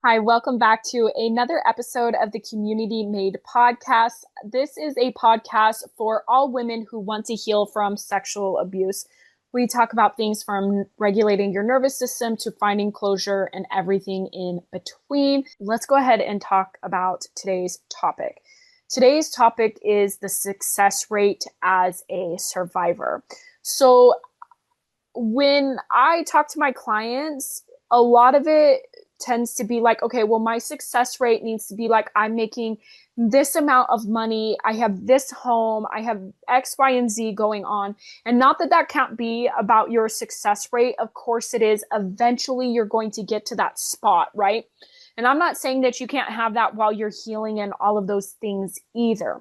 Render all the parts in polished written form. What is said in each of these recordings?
Hi, welcome back to another episode of the Community Made podcast. This is a podcast for all women who want to heal from sexual abuse. We talk about things from regulating your nervous system to finding closure and everything in between. Let's go ahead and talk about today's topic. Today's topic is the success rate as a survivor. So when I talk to my clients, a lot of it tends to be like, okay, well, my success rate needs to be like, I'm making this amount of money. I have this home. I have X, Y, and Z going on. And not that that can't be about your success rate. Of course it is. Eventually you're going to get to that spot, right? And I'm not saying that you can't have that while you're healing and all of those things either.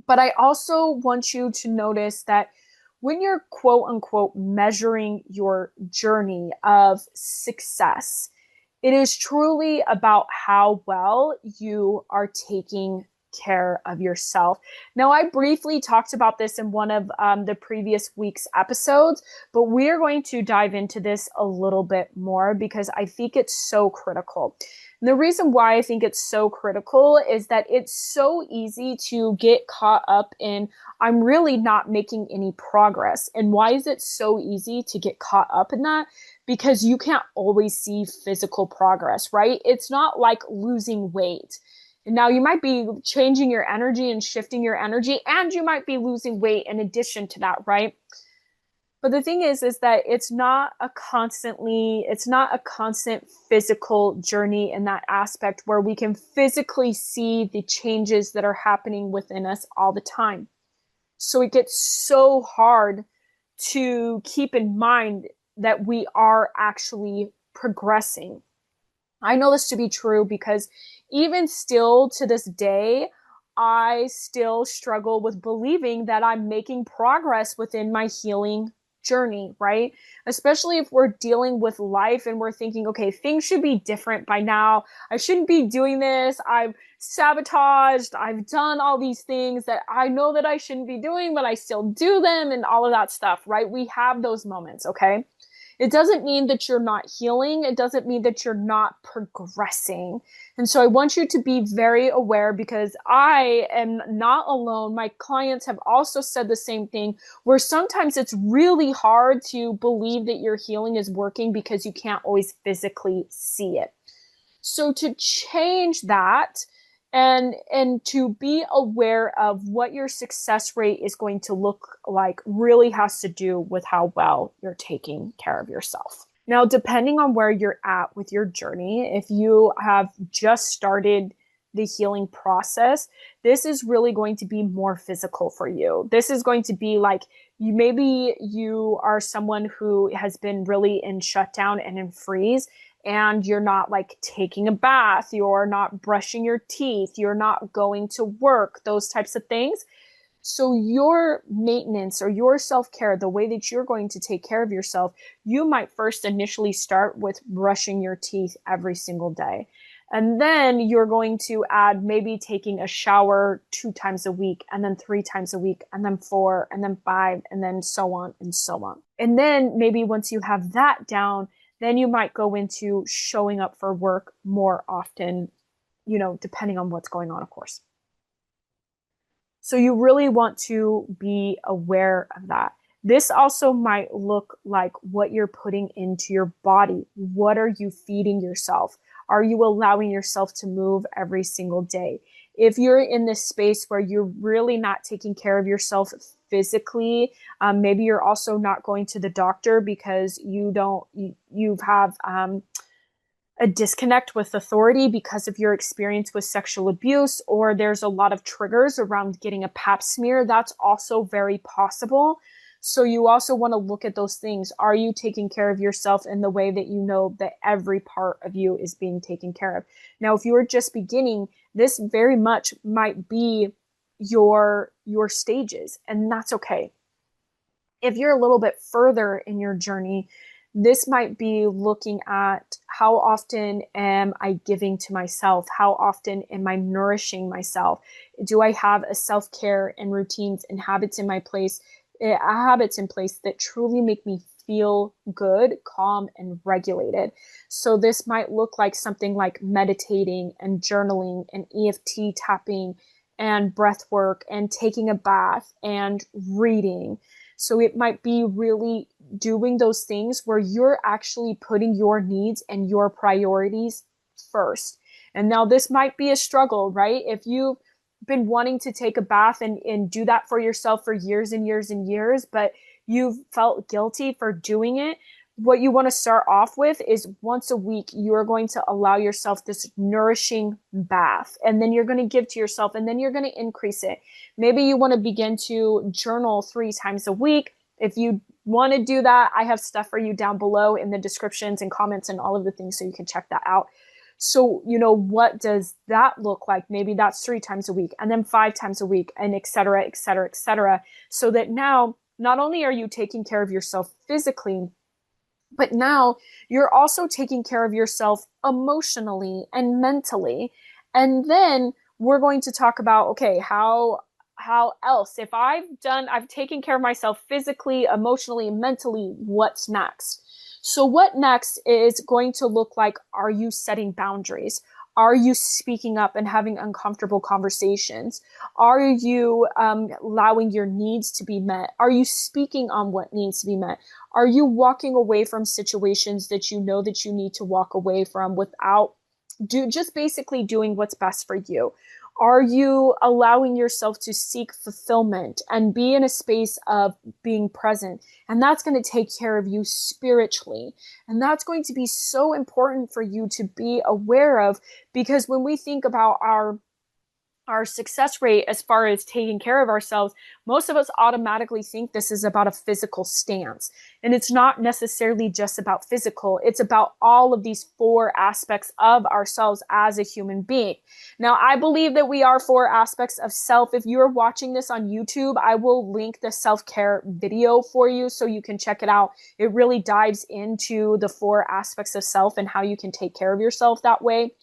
But I also want you to notice that when you're quote unquote measuring your journey of success, it is truly about how well you are taking care of yourself. Now, I briefly talked about this in one of the previous week's episodes, but we are going to dive into this a little bit more because I think it's so critical. And the reason why I think it's so critical is that it's so easy to get caught up in, I'm really not making any progress. And why is it so easy to get caught up in that? Because you can't always see physical progress, right? It's not like losing weight. And now you might be changing your energy and shifting your energy, and you might be losing weight in addition to that, right? But the thing is that it's not a constant physical journey in that aspect where we can physically see the changes that are happening within us all the time. So it gets so hard to keep in mind that we are actually progressing. I know this to be true because even still to this day, I still struggle with believing that I'm making progress within my healing journey, right? Especially if we're dealing with life and we're thinking, okay, things should be different by now. I shouldn't be doing this. I've sabotaged. I've done all these things that I know that I shouldn't be doing, but I still do them and all of that stuff, right? We have those moments, okay? It doesn't mean that you're not healing. It doesn't mean that you're not progressing. And so I want you to be very aware because I am not alone. My clients have also said the same thing, where sometimes it's really hard to believe that your healing is working because you can't always physically see it. So to change that, and to be aware of what your success rate is going to look like really has to do with how well you're taking care of yourself. Now, depending on where you're at with your journey, if you have just started the healing process, this is really going to be more physical for you. This is going to be like maybe you are someone who has been really in shutdown and in freeze, and you're not like taking a bath, you're not brushing your teeth, you're not going to work, those types of things. So your maintenance or your self-care, the way that you're going to take care of yourself, you might first initially start with brushing your teeth every single day. And then you're going to add maybe taking a shower 2 times a week, and then 3 times a week, and then 4, and then 5, and then so on and so on. And then maybe once you have that down, then you might go into showing up for work more often, depending on what's going on, of course. So you really want to be aware of that. This also might look like what you're putting into your body. What are you feeding yourself? Are you allowing yourself to move every single day? If you're in this space where you're really not taking care of yourself physically, maybe you're also not going to the doctor because you have a disconnect with authority because of your experience with sexual abuse, or there's a lot of triggers around getting a pap smear. That's also very possible. So you also want to look at those things. Are you taking care of yourself in the way that you know that every part of you is being taken care of? Now, if you are just beginning, this very much might be your stages, and that's okay. If you're a little bit further in your journey, this might be looking at how often am I giving to myself? How often am I nourishing myself? Do I have a self-care and routines and habits in place that truly make me feel good, calm, and regulated. So this might look like something like meditating and journaling and EFT tapping and breath work and taking a bath and reading. So it might be really doing those things where you're actually putting your needs and your priorities first. And now this might be a struggle, right? If you've been wanting to take a bath and do that for yourself for years and years and years, but you've felt guilty for doing it, what you want to start off with is once a week, you're going to allow yourself this nourishing bath, and then you're going to give to yourself, and then you're going to increase it. Maybe you want to begin to journal 3 times a week. If you want to do that, I have stuff for you down below in the descriptions and comments and all of the things, so you can check that out. So, what does that look like? Maybe that's 3 times a week, and then 5 times a week, and et cetera, et cetera, et cetera. So that now, not only are you taking care of yourself physically, but now you're also taking care of yourself emotionally and mentally. And then we're going to talk about, okay, how else? If I've taken care of myself physically, emotionally, mentally, what's next? So what next is going to look like, are you setting boundaries? Are you speaking up and having uncomfortable conversations? Are you allowing your needs to be met? Are you speaking on what needs to be met? Are you walking away from situations that you know that you need to walk away from without just basically doing what's best for you? Are you allowing yourself to seek fulfillment and be in a space of being present? And that's going to take care of you spiritually. And that's going to be so important for you to be aware of, because when we think about our success rate as far as taking care of ourselves, most of us automatically think this is about a physical stance. And it's not necessarily just about physical. It's about all of these 4 aspects of ourselves as a human being. Now, I believe that we are 4 aspects of self. If you're watching this on YouTube, I will link the self-care video for you so you can check it out. It really dives into the 4 aspects of self and how you can take care of yourself that way.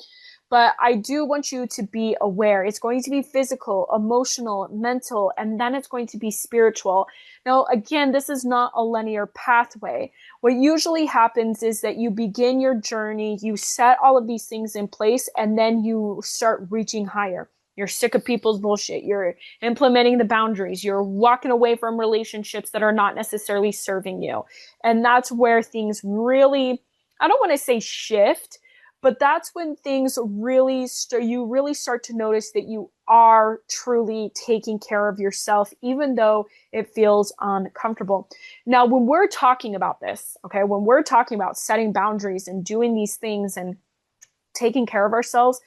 But I do want you to be aware. It's going to be physical, emotional, mental, and then it's going to be spiritual. Now, again, this is not a linear pathway. What usually happens is that you begin your journey, you set all of these things in place, and then you start reaching higher. You're sick of people's bullshit. You're implementing the boundaries. You're walking away from relationships that are not necessarily serving you. And that's where things really, I don't want to say shift, but that's when things really you really start to notice that you are truly taking care of yourself, even though it feels uncomfortable. Now, when we're talking about this, okay, when we're talking about setting boundaries and doing these things and taking care of ourselves,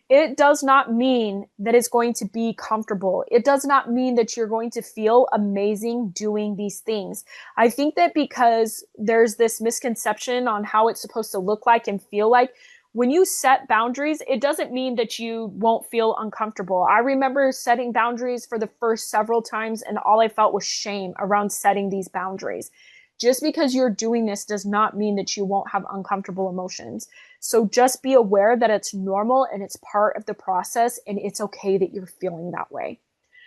it does not mean that it's going to be comfortable. It does not mean that you're going to feel amazing doing these things. I think that because there's this misconception on how it's supposed to look like and feel like, when you set boundaries, it doesn't mean that you won't feel uncomfortable. I remember setting boundaries for the first several times, and all I felt was shame around setting these boundaries. Just because you're doing this does not mean that you won't have uncomfortable emotions. So just be aware that it's normal and it's part of the process, and it's okay that you're feeling that way.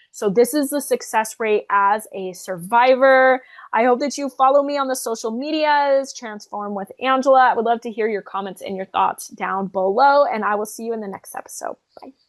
So this is the success rate as a survivor. I hope that you follow me on the social medias, Transform with Angela. I would love to hear your comments and your thoughts down below, and I will see you in the next episode. Bye.